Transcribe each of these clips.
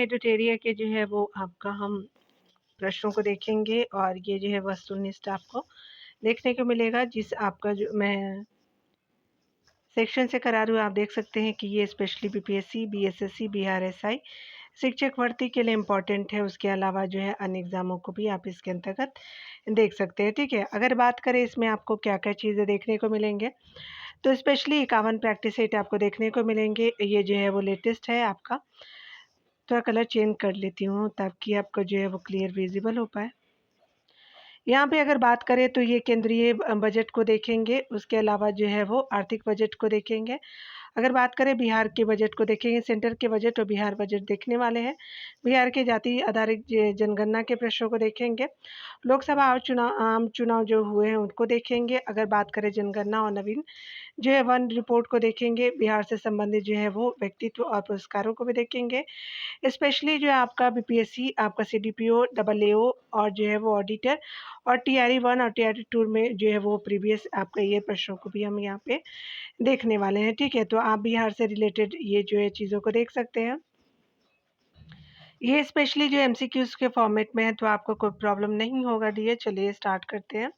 एडिटोरिया के जो है वो आपका हम प्रश्नों को देखेंगे और ये जो है वस्तुनिष्ठ आपको देखने को मिलेगा। जिस आपका जो मैं सेक्शन से करा रही हूँ, आप देख सकते हैं कि ये specially BPSC, BSSC, Bihar SI शिक्षक भर्ती के लिए इम्पॉर्टेंट है। उसके अलावा जो है अन्य एग्ज़ामों को भी आप इसके अंतर्गत देख सकते हैं, ठीक है। अगर बात करें इसमें आपको क्या-क्या चीज़ें देखने को मिलेंगे, तो स्पेशली 51 प्रैक्टिस सेट आपको देखने को मिलेंगे। ये जो है वो लेटेस्ट है आपका। थोड़ा कलर चेंज कर लेती हूँ ताकि आपका जो है वो क्लियर विज़िबल हो पाए। यहाँ पे अगर बात करें तो ये केंद्रीय बजट को देखेंगे, उसके अलावा जो है वो आर्थिक बजट को देखेंगे। अगर बात करें बिहार के बजट को देखेंगे, सेंटर के बजट और बिहार बजट देखने वाले हैं। बिहार के जाति आधारित जनगणना के प्रश्नों को देखेंगे। लोकसभा और आम चुनाव जो हुए हैं उनको देखेंगे। अगर बात करें जनगणना और नवीन जो है वन रिपोर्ट को देखेंगे। बिहार से संबंधित जो है वो व्यक्तित्व और पुरस्कारों को भी देखेंगे। स्पेशली जो है आपका बीपीएससी, आपका सीडीपीओ, डबल एओ और जो है वो ऑडिटर और टीआरई 1 और टीआरई 2 में जो है वो प्रीवियस आपका ये प्रश्नों को भी हम यहाँ पे देखने वाले हैं, ठीक है। तो आप बिहार से रिलेटेड ये जो है चीज़ों को देख सकते हैं। ये स्पेशली जो एमसीक्यूज़ के फॉर्मेट में है, तो आपको कोई प्रॉब्लम नहीं होगा डियर। चलिए स्टार्ट करते हैं।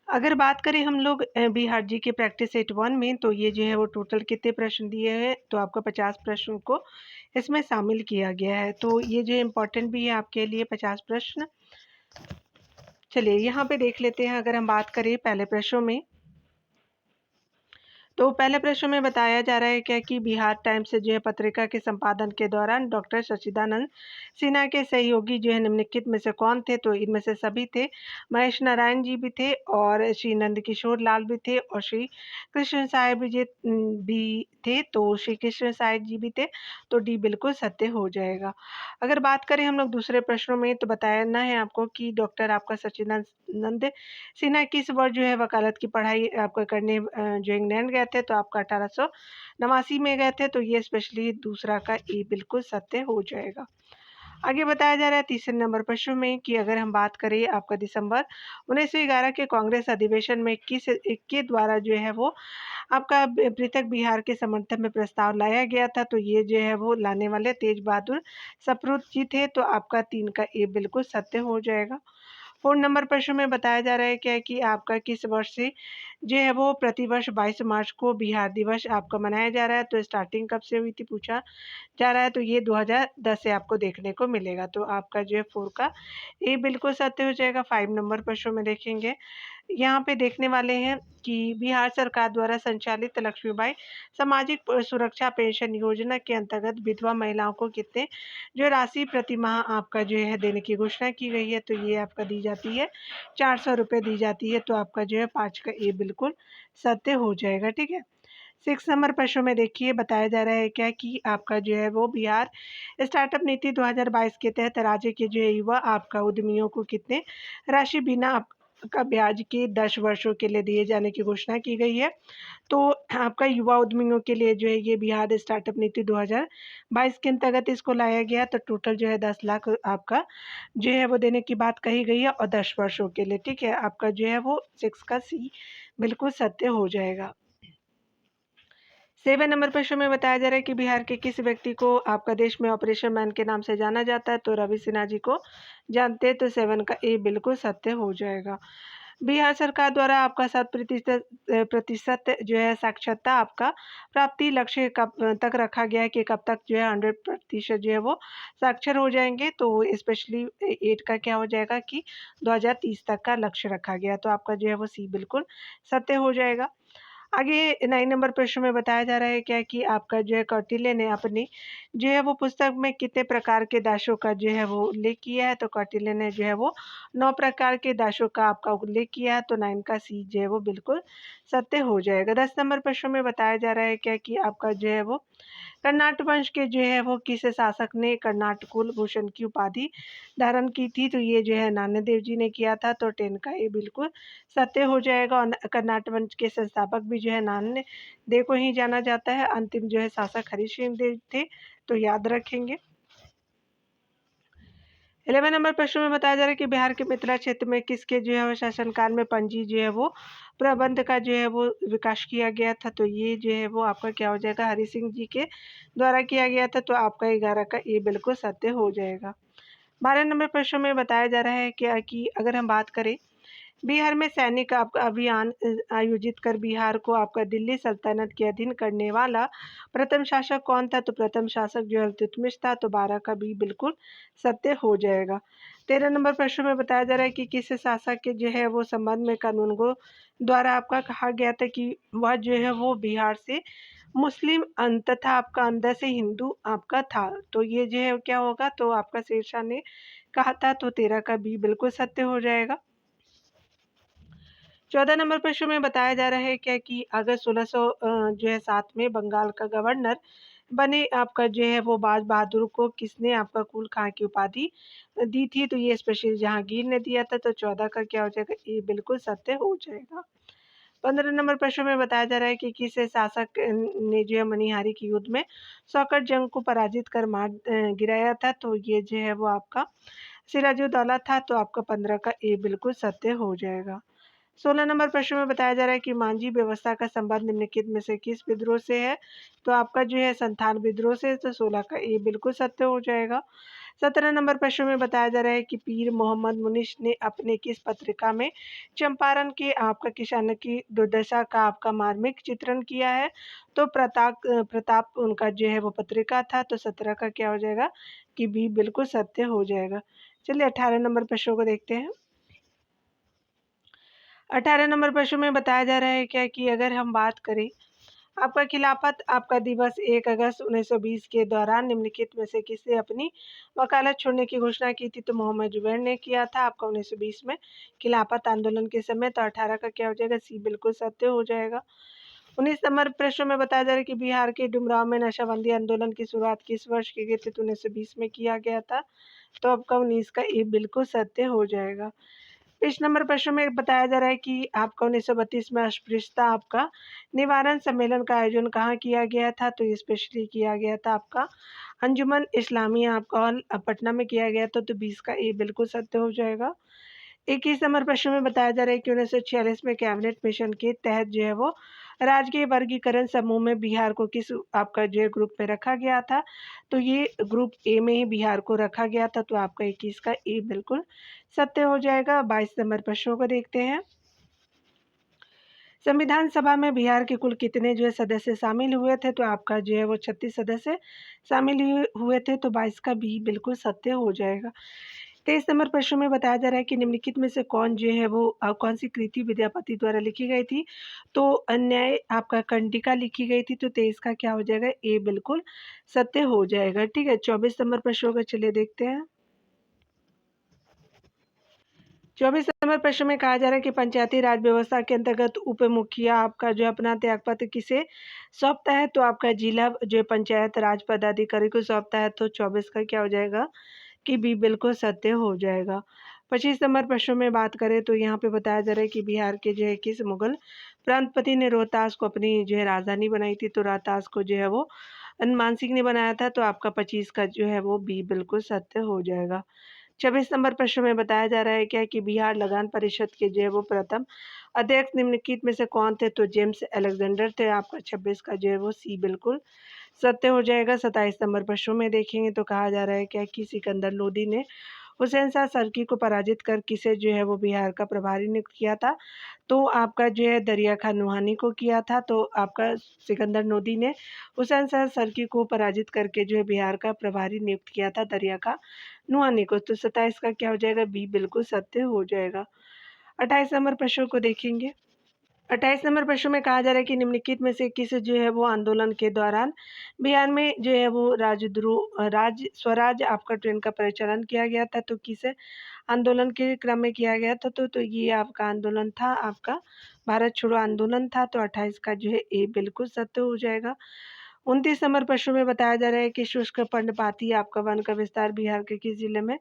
अगर बात करें हम लोग बिहार जी के प्रैक्टिस सेट 1 में, तो ये जो है वो टोटल कितने प्रश्न दिए हैं, तो आपका 50 प्रश्नों को इसमें शामिल किया गया है। तो ये जो इम्पोर्टेंट भी है आपके लिए 50 प्रश्न। चलिए यहाँ पे देख लेते हैं। अगर हम बात करें पहले प्रश्नों में, तो पहले प्रश्न में बताया जा रहा है क्या कि बिहार टाइम्स जो है पत्रिका के संपादन के दौरान डॉक्टर सच्चिदानंद सिन्हा के सहयोगी जो है निम्नलिखित में से कौन थे, तो इनमें से सभी थे। महेश नारायण जी भी थे और श्री नंदकिशोर लाल भी थे और श्री कृष्ण साहेब भी थे। तो श्री कृष्ण साहेब जी भी थे, तो डी बिल्कुल सत्य हो जाएगा। अगर बात करें हम लोग दूसरे प्रश्नों में, तो बताना है आपको कि डॉक्टर आपका सच्चिदानंद सिन्हा किस वर्ष जो है वकालत की पढ़ाई आपका करने जो इंग्लैंड गए थे, तो आपका 1889 में गए थे। तो ये स्पेशली दूसरा का ए बिल्कुल सत्य हो जाएगा। आगे बताया जा रहा है तीसरे नंबर प्रश्न में कि अगर हम बात करें आपका दिसंबर 1911 के कांग्रेस अधिवेशन में किस के द्वारा जो है वो आपका पृथक बिहार के समर्थन में प्रस्ताव लाया गया था, तो ये जो है वो लाने वाले तेज बहादुर सप्रुत जी थे। तो आपका 3 का ए बिल्कुल सत्य हो जाएगा। 4 नंबर प्रश्न में बताया जा रहा है क्या कि आपका किस वर्ष से जो है वो प्रतिवर्ष 22 मार्च को बिहार दिवस आपका मनाया जा रहा है, तो स्टार्टिंग कब से हुई थी पूछा जा रहा है, तो ये 2010 से आपको देखने को मिलेगा। तो आपका जो है 4 का ए बिल्कुल सत्य हो जाएगा। 5 नंबर प्रश्न में देखेंगे, यहाँ पे देखने वाले हैं कि बिहार सरकार द्वारा संचालित लक्ष्मीबाई सामाजिक सुरक्षा पेंशन योजना के अंतर्गत विधवा महिलाओं को कितने जो राशि प्रतिमाह आपका जो है देने की घोषणा की गई है, तो ये आपका दी जाती है 400 रुपये दी जाती है। तो आपका जो है 5 का ए बिल्कुल सत्य हो जाएगा, ठीक है। 6 नंबर प्रश्न में देखिए बताया जा रहा है क्या कि आपका जो है वो बिहार स्टार्टअप नीति 2022 के तहत राज्य के जो है युवा आपका उद्यमियों को कितने राशि बिना का ब्याज के 10 वर्षों के लिए दिए जाने की घोषणा की गई है। तो आपका युवा उद्यमियों के लिए जो है ये बिहार स्टार्टअप नीति 2022 के अंतर्गत इसको लाया गया। तो टोटल जो है 10 लाख आपका जो है वो देने की बात कही गई है और 10 वर्षों के लिए, ठीक है। आपका जो है वो 6 का सी बिल्कुल सत्य हो जाएगा। 7 नंबर प्रश्न में बताया जा रहा है कि बिहार के किस व्यक्ति को आपका देश में ऑपरेशन मैन के नाम से जाना जाता है, तो रवि सिन्हा जी को जानते हैं। तो 7 का ए बिल्कुल सत्य हो जाएगा। बिहार सरकार द्वारा आपका 7% जो है साक्षरता आपका प्राप्ति लक्ष्य कब तक रखा गया है कि कब तक जो है 100% जो है वो साक्षर हो जाएंगे। तो स्पेशली 8 का क्या हो जाएगा कि 2030 तक का लक्ष्य रखा गया। तो आपका जो है वो सी बिल्कुल सत्य हो जाएगा। आगे 9 नंबर प्रश्न में बताया जा रहा है क्या कि आपका जो है कौटिल्य ने अपनी जो है वो पुस्तक में कितने प्रकार के दासों का जो है वो उल्लेख किया है, तो कौटिल्य ने जो है वो 9 प्रकार के दासों का आपका उल्लेख किया है। तो 9 का सी जो है वो बिल्कुल सत्य हो जाएगा। 10 नंबर प्रश्न में बताया जा रहा है क्या कि आपका जो है वो कर्नाट वंश के जो है वो किस शासक ने कर्नाट कुलभूषण की उपाधि धारण की थी, तो ये जो है नान्यदेव जी ने किया था। तो 10 का ये बिल्कुल सत्य हो जाएगा। और कर्नाट वंश के संस्थापक भी जो है नान्यदेव को ही जाना जाता है। अंतिम जो है शासक हरिश्चंद्र देव थे, तो याद रखेंगे। 11 नंबर प्रश्न में बताया जा रहा है कि बिहार के मिथिला क्षेत्र में किसके जो है वो शासनकाल में पंजी जो है वो प्रबंध का जो है वो विकास किया गया था। तो ये जो है वो आपका क्या हो जाएगा, हरि सिंह जी के द्वारा किया गया था। तो आपका 11 का ये बिल्कुल सत्य हो जाएगा। 12 नंबर प्रश्न में बताया जा रहा है क्या कि अगर हम बात करें बिहार में सैनिक आपका अभियान आयोजित कर बिहार को आपका दिल्ली सल्तनत के अधीन करने वाला प्रथम शासक कौन था। तो प्रथम शासक जो है इल्तुतमिश था। तो 12 का भी बिल्कुल सत्य हो जाएगा। 13 नंबर प्रश्न में बताया जा रहा है कि किस शासक के जो है वो संबंध में कानून को द्वारा आपका कहा गया था कि वह जो है वो बिहार से मुस्लिम तथा आपका अंदर से हिंदू आपका था। तो ये जो है क्या होगा, तो आपका शेरशाह ने कहा था। तो 13 का भी बिल्कुल सत्य हो जाएगा। 14 नंबर प्रश्न में बताया जा रहा है क्या कि अगस्त 1600 जो है 7 में बंगाल का गवर्नर बने आपका जो है वो बाज बहादुर को किसने आपका कुल खां की उपाधि दी थी। तो ये स्पेशली जहांगीर ने दिया था। तो 14 का क्या हो जाएगा, ये बिल्कुल सत्य हो जाएगा। 15 नंबर प्रश्न में बताया जा रहा है कि किस शासक ने जो है मनिहारी के युद्ध में शौकत जंग को पराजित कर मार गिराया था। तो ये जो है वो आपका सिराजुद्दौला था। तो आपका 15 का ए बिल्कुल सत्य हो जाएगा। 16 नंबर प्रश्न में बताया जा रहा है कि मांझी व्यवस्था का संबंध निम्नलिखित में से किस विद्रोह से है। तो आपका जो है संथाल विद्रोह से। तो 16 का ए बिल्कुल सत्य हो जाएगा। 17 नंबर प्रश्न में बताया जा रहा है कि पीर मोहम्मद मुनिश ने अपने किस पत्रिका में चंपारण के आपका किसानों की दुर्दशा का आपका मार्मिक चित्रण किया है। तो प्रताप उनका जो है वो पत्रिका था। तो 17 का क्या हो जाएगा कि बी बिल्कुल सत्य हो जाएगा। चलिए 18 नंबर प्रश्नों को देखते हैं। 18 नंबर प्रश्न में बताया जा रहा है क्या कि अगर हम बात करें आपका खिलाफत आपका दिवस 1 अगस्त 1920 के दौरान निम्नलिखित में से किसने अपनी वकालत छोड़ने की घोषणा की थी। तो मोहम्मद जुबैर ने किया था आपका 1920 में खिलाफत आंदोलन के समय। तो 18 का क्या हो जाएगा, सी बिल्कुल सत्य हो जाएगा। 19 नंबर प्रश्न में बताया जा रहा है कि बिहार के डुमराव में नशाबंदी आंदोलन की शुरुआत किस वर्ष की गई थी। तो 1920 में किया गया था। तो आपका 19 का ये बिल्कुल सत्य हो जाएगा। 20 नंबर प्रश्न में बताया जा रहा है कि आपका 1932 में अस्पृश्यता आपका निवारण सम्मेलन का आयोजन कहाँ किया गया था। तो स्पेशली किया गया था आपका अंजुमन इस्लामिया आपका हॉल पटना में किया गया था। तो 20 का ये बिल्कुल सत्य हो जाएगा। 21 नंबर प्रश्न में बताया जा रहा है कि 1946 में कैबिनेट मिशन के तहत जो है वो राजकीय वर्गीकरण समूह में बिहार को किस आपका जो ग्रुप में रखा गया था। तो ये ग्रुप ए में ही बिहार को रखा गया था। तो आपका 21 का ए बिल्कुल सत्य हो जाएगा। 22 नंबर प्रश्नों को देखते हैं। संविधान सभा में बिहार के कुल कितने जो है सदस्य शामिल हुए थे। तो आपका जो है वो 36 सदस्य शामिल हुए थे। तो 22 का बी बिल्कुल सत्य हो जाएगा। 23 नंबर प्रश्न में बताया जा रहा है कि निम्नलिखित में से कौन जो है वो कौन सी कृति विद्यापति द्वारा लिखी गई थी। तो अन्याय आपका कंडिका लिखी गई थी। तो 23 का क्या हो जाएगा, ए बिल्कुल सत्य हो जाएगा। ठीक है, 24 नंबर प्रश्नों को चलिए देखते हैं। 24 नंबर प्रश्न में कहा जा रहा है कि पंचायती राज व्यवस्था के अंतर्गत उप मुखिया आपका जो अपना त्यागपत्र किसे सौंपता है। तो आपका जिला जो पंचायत राज पदाधिकारी को सौंपता है। तो 24 का क्या हो जाएगा कि बी बिल्कुल सत्य हो जाएगा। 25 नंबर प्रश्न में बात करें तो यहाँ पे बताया जा रहा है कि बिहार के जो है किस मुगल प्रांतपति ने रोहतास को अपनी जो है राजधानी बनाई थी। तो रोहतास को जो है वो हनुमान सिंह ने बनाया था। तो आपका 25 का जो है वो बी बिल्कुल सत्य हो जाएगा। 26 नंबर प्रश्न में बताया जा रहा है क्या कि बिहार लगान परिषद के जो है वो प्रथम अध्यक्ष निम्नलिखित में से कौन थे। तो जेम्स अलेक्जेंडर थे। आपका 26 का जो है वो सी बिल्कुल सत्य हो जाएगा। 27 नंबर प्रश्न में देखेंगे तो कहा जा रहा है क्या कि सिकंदर लोदी ने हुसैन शाह सरकी को पराजित कर किसे जो है वो बिहार का प्रभारी नियुक्त किया था। तो आपका जो है दरिया खान नुहानी को किया था। तो आपका सिकंदर लोदी ने हुसैन शाह सरकी को पराजित करके जो है बिहार का प्रभारी नियुक्त किया था दरिया का नुहानी को। तो 27 का क्या हो जाएगा, बी बिल्कुल सत्य हो जाएगा। 28 नंबर प्रश्न को देखेंगे। 28 नंबर प्रश्न में कहा जा रहा है कि निम्नलिखित में से किस जो है वो आंदोलन के दौरान बिहार में जो है वो राज स्वराज आपका ट्रेन का परिचालन किया गया था। तो किस आंदोलन के क्रम में किया गया था। तो ये आपका आंदोलन था आपका भारत छोड़ो आंदोलन था। तो 28 का जो है ए बिल्कुल सत्य हो जाएगा। 29 नंबर प्रश्न में बताया जा रहा है कि शुष्क पर्णपाती आपका वन का विस्तार बिहार के किस जिले में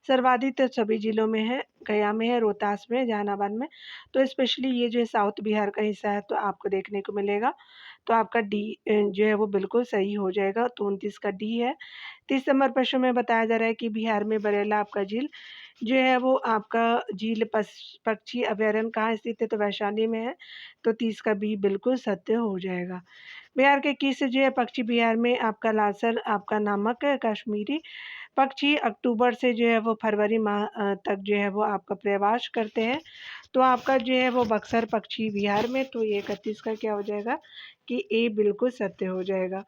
सर्वाधिक। तो सभी जिलों में है, गया में है, रोहतास में, जहानाबाद में। तो स्पेशली ये जो है साउथ बिहार का हिस्सा है। तो आपको देखने को मिलेगा। तो आपका डी जो है वो बिल्कुल सही हो जाएगा। तो 29 का डी है। 30 नंबर प्रश्न में बताया जा रहा है कि बिहार में बरेला आपका झील जो है वो आपका झील पक्षी अभयारण्य कहाँ स्थित है? तो वैशाली में है। तो 30 का बी बिल्कुल सत्य हो जाएगा। बिहार के किस जो है पक्षी बिहार में आपका लालसर आपका नामक कश्मीरी पक्षी अक्टूबर से जो है वो फरवरी माह तक जो है वो आपका प्रवास करते हैं। तो आपका जो है वो बक्सर पक्षी बिहार में। तो ये 31 का क्या हो जाएगा कि ए बिल्कुल सत्य हो जाएगा।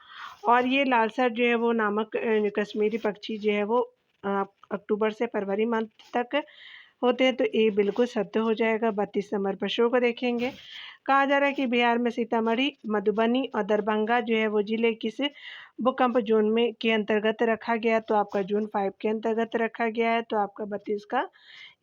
और ये लालसर जो है वो नामक कश्मीरी पक्षी जो है वो अक्टूबर से फरवरी मंथ तक होते हैं। तो ए बिल्कुल सत्य हो जाएगा। 32 नंबर प्रश्नों को देखेंगे। कहा जा रहा है कि बिहार में सीतामढ़ी, मधुबनी और दरभंगा जो है वो जिले किस भूकंप जोन में के अंतर्गत रखा गया? तो आपका जोन 5 के अंतर्गत रखा गया है। तो आपका 32 का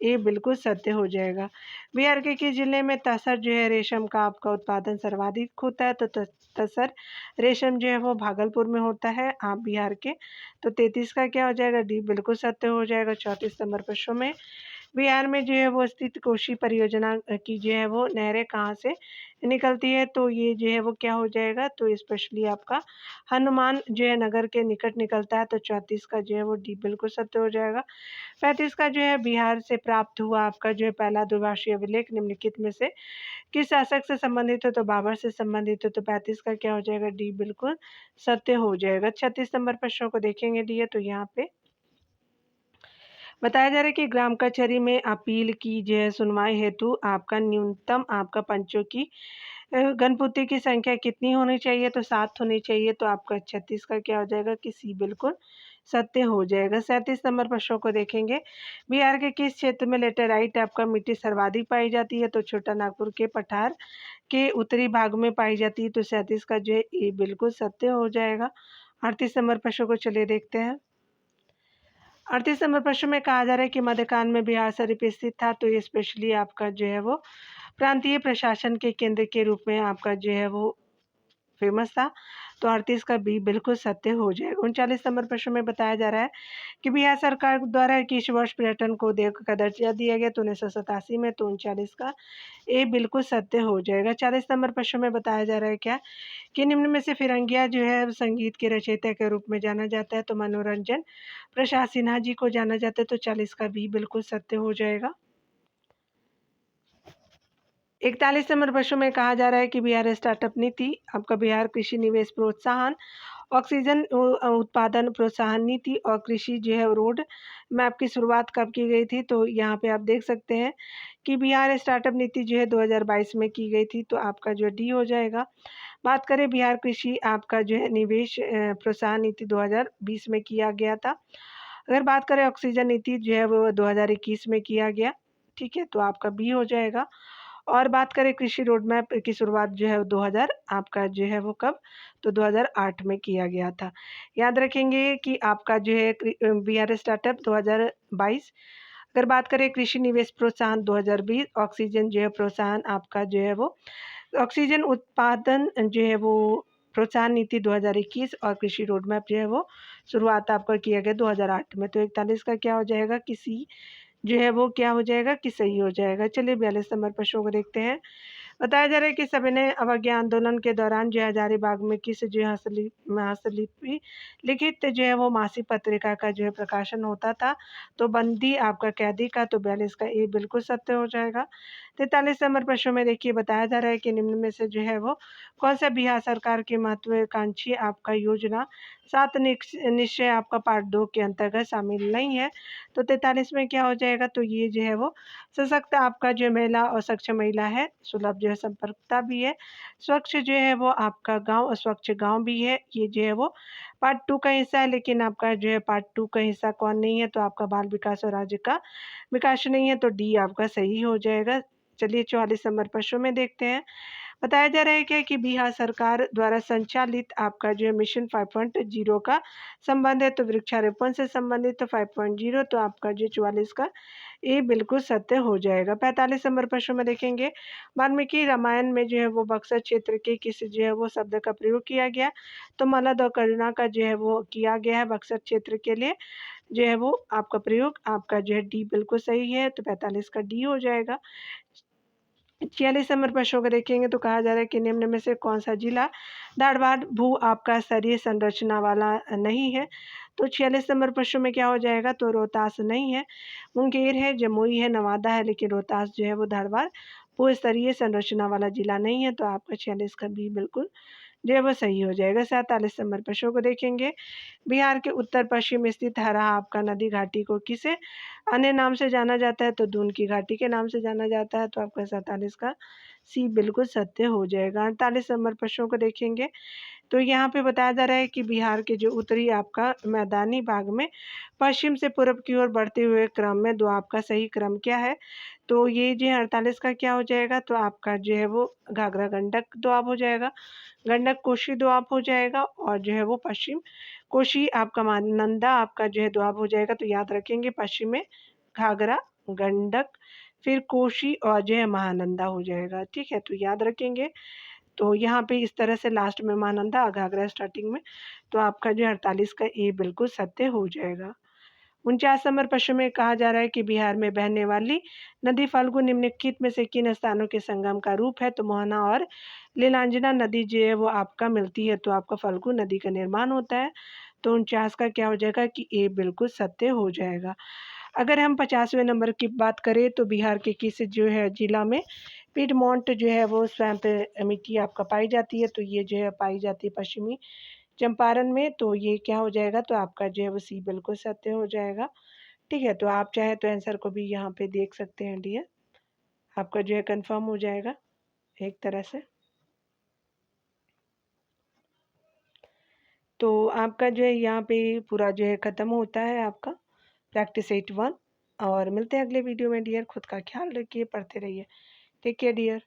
ए बिल्कुल सत्य हो जाएगा। बिहार के किस जिले में तसर जो है रेशम का आपका उत्पादन सर्वाधिक होता है? तो तसर रेशम जो है वो भागलपुर में होता है आप बिहार के। तो 33 का क्या हो जाएगा? डी बिल्कुल सत्य हो जाएगा। 34 नंबर प्रश्नों में बिहार में जो है वो स्थित कोसी परियोजना की जो है वो नहरें कहाँ से निकलती है? तो ये जो है वो क्या हो जाएगा? तो स्पेशली आपका हनुमान जो है नगर के निकट निकलता है। तो 34 का जो है वो डी बिल्कुल सत्य हो जाएगा। 35 का जो है बिहार से प्राप्त हुआ आपका जो है पहला द्विभाषीय अभिलेख निम्नलिखित में से किस शासक से संबंधित है? तो बाबर से संबंधित है। तो 35 का क्या हो जाएगा? डी बिल्कुल सत्य हो जाएगा। 36 नंबर प्रश्नों को देखेंगे डी तो यहाँ पे बताया जा रहा है कि ग्राम कचहरी में अपील की जो है सुनवाई हेतु आपका न्यूनतम आपका पंचों की गणपति की संख्या कितनी होनी चाहिए? तो 7 होनी चाहिए। तो आपका 36 का क्या हो जाएगा कि सी बिल्कुल सत्य हो जाएगा। 37 नंबर प्रश्नों को देखेंगे। बिहार के किस क्षेत्र में लेटेराइट आपका मिट्टी सर्वाधिक पाई जाती है? तो छोटा नागपुर के पठार के उत्तरी भाग में पाई जाती है। तो 37 का जो है ये बिल्कुल सत्य हो जाएगा। 38 नंबर प्रश्नों को चलिए देखते हैं। 38 नंबर प्रश्न में कहा जा रहा है कि मध्यकाल में बिहार शरीफ स्थित था। तो ये स्पेशली आपका जो है वो प्रांतीय प्रशासन के केंद्र के रूप में आपका जो है वो फेमस था। तो 38 का बी बिल्कुल सत्य हो जाएगा। 39 नंबर प्रश्न में बताया जा रहा है कि बिहार सरकार द्वारा किस वर्ष पर्यटन को उद्योग का दर्जा दिया गया? तो 1987 में। तो 39 का ए बिल्कुल सत्य हो जाएगा। 40 नंबर प्रश्न में बताया जा रहा है क्या कि निम्न में से फिरंगिया जो है संगीत के रचयिता के रूप में जाना जाता है? तो मनोरंजन प्रसाद सिन्हा जी को जाना जाता है। तो 40 का बी बिल्कुल सत्य हो जाएगा। 41 नंबर प्रश्न में कहा जा रहा है कि बिहार स्टार्टअप नीति आपका बिहार कृषि निवेश प्रोत्साहन ऑक्सीजन उत्पादन प्रोत्साहन नीति और कृषि जो है रोड मैप की शुरुआत कब की गई थी? तो यहाँ पे आप देख सकते हैं कि बिहार स्टार्टअप नीति जो है 2022 में की गई थी। तो आपका जो डी हो जाएगा। बात करें बिहार कृषि आपका जो है निवेश प्रोत्साहन नीति 2020 में किया गया था। अगर बात करें ऑक्सीजन नीति जो है वो 2021 में किया गया। ठीक है, तो आपका बी हो जाएगा। और बात करें कृषि रोड मैप की शुरुआत जो है 2000 आपका जो है वो कब? तो 2008 में किया गया था। याद रखेंगे कि आपका जो है बिहार स्टार्टअप 2022। अगर बात करें कृषि निवेश प्रोत्साहन 2020 ऑक्सीजन जो है प्रोत्साहन आपका जो है वो ऑक्सीजन उत्पादन जो है वो प्रोत्साहन नीति 2021 और कृषि रोड मैप जो है वो शुरुआत आपका किया गया 2008 में। तो 41 का क्या हो जाएगा कि सी जो है वो क्या हो जाएगा कि सही हो जाएगा। चलिए 42 नंबर प्रश्नों को देखते हैं। बताया जा रहा है कि सविनय अवज्ञा आंदोलन के दौरान जो है हजारीबाग में किस जो है हस्तलिपि लिखित जो है वो मासिक पत्रिका का जो है प्रकाशन होता था? तो बंदी आपका कैदी का। तो 42 का ए बिल्कुल सत्य हो जाएगा। 43 नंबर प्रश्न में देखिए बताया जा रहा है कि निम्न में से जो है वो कौन सा बिहार सरकार की महत्वाकांक्षी आपका योजना 7 निश्चय आपका पार्ट 2 के अंतर्गत शामिल नहीं है? तो 43 में क्या हो जाएगा? तो ये जो है वो सशक्त आपका जो महिला और सक्षम महिला है, सुलभ जो है संपर्कता भी है, स्वच्छ जो है वो आपका गांव और स्वच्छ गांव भी है। ये जो है वो पार्ट 2 का हिस्सा है। लेकिन आपका जो है पार्ट 2 का हिस्सा कौन नहीं है? तो आपका बाल विकास और राज्य का विकास नहीं है। तो डी आपका सही हो जाएगा। चलिए 44 नंबर प्रश्न में देखते हैं। बताया जा रहा है क्या कि बिहार सरकार द्वारा संचालित आपका जो है मिशन 5.0 का संबंध है? तो वृक्षारोपण से संबंधित। तो 5.0 तो आपका जो 44 का ये बिल्कुल सत्य हो जाएगा। 45 नंबर प्रश्न में देखेंगे वाल्मीकि रामायण में जो है वो बक्सर क्षेत्र के किस जो है वो शब्द का प्रयोग किया गया? तो मलद और करुणा का जो है वो किया गया है बक्सर क्षेत्र के लिए जो है वो आपका प्रयोग। आपका जो है डी बिल्कुल सही है। तो 45 का डी हो जाएगा। 46 नंबर प्रश्न को देखेंगे तो कहा जा रहा है कि निम्न में से कौन सा जिला धारवाड़ भू आपका स्तरीय संरचना वाला नहीं है। तो 46 नंबर प्रश्न में क्या हो जाएगा, तो रोहतास नहीं है, मुंगेर है, जमुई है, नवादा है, लेकिन रोहतास जो है वो धारवाड़ भू स्तरीय संरचना वाला जिला नहीं है। तो आपका 46 का भी बिल्कुल जो है वो सही हो जाएगा। 47 नंबर प्रश्न को देखेंगे, बिहार के उत्तर पश्चिम स्थित हरा आपका नदी घाटी को किसे अन्य नाम से जाना जाता है, तो दून की घाटी के नाम से जाना जाता है। तो आपका 47 का सी बिल्कुल सत्य हो जाएगा। 48 नंबर प्रश्नों को देखेंगे तो यहाँ पे बताया जा रहा है कि बिहार के जो उत्तरी आपका मैदानी भाग में पश्चिम से पूर्व की ओर बढ़ते हुए क्रम में दो आपका सही क्रम क्या है, तो ये जो है 48 का क्या हो जाएगा, तो आपका जो है वो घाघरा गंडक दोआब हो जाएगा, गंडक कोशी दोआब हो जाएगा, और जो है वो पश्चिम कोशी आपका महानंदा आपका जो है दोआब हो जाएगा। तो याद रखेंगे पश्चिम में घाघरा, गंडक, फिर कोशी और जो है महानंदा हो जाएगा। ठीक है, तो याद रखेंगे। तो यहाँ पे इस तरह से लास्ट में महानंदा, घाघरा स्टार्टिंग में, तो आपका जो 48 का ए बिल्कुल सत्य हो जाएगा। 49 नंबर प्रश्न में कहा जा रहा है कि बिहार में बहने वाली नदी फाल्गु निम्नलिखित में से किन स्थानों के संगम का रूप है, तो मोहना और लीलांजना नदी जो है वो आपका मिलती है, तो आपका फाल्गु नदी का निर्माण होता है। तो 49 का क्या हो जाएगा कि ए बिल्कुल सत्य हो जाएगा। अगर हम 50वें नंबर की बात करें तो बिहार के किस जो है जिला में पीडमोंट जो है वो स्वैम्प मिट्टी आपका पाई जाती है, तो ये जो है पाई जाती है पश्चिमी चंपारण में। तो ये क्या हो जाएगा, तो आपका जो है वो सी बिल्कुल सत्य हो जाएगा। ठीक है, तो आप चाहे तो आंसर को भी यहाँ पे देख सकते हैं डियर, आपका जो है कंफर्म हो जाएगा एक तरह से। तो आपका जो है यहाँ पे पूरा जो है ख़त्म होता है आपका प्रैक्टिस 8 1। और मिलते हैं अगले वीडियो में डियर, खुद का ख्याल रखिए, पढ़ते रहिए। Take care dear.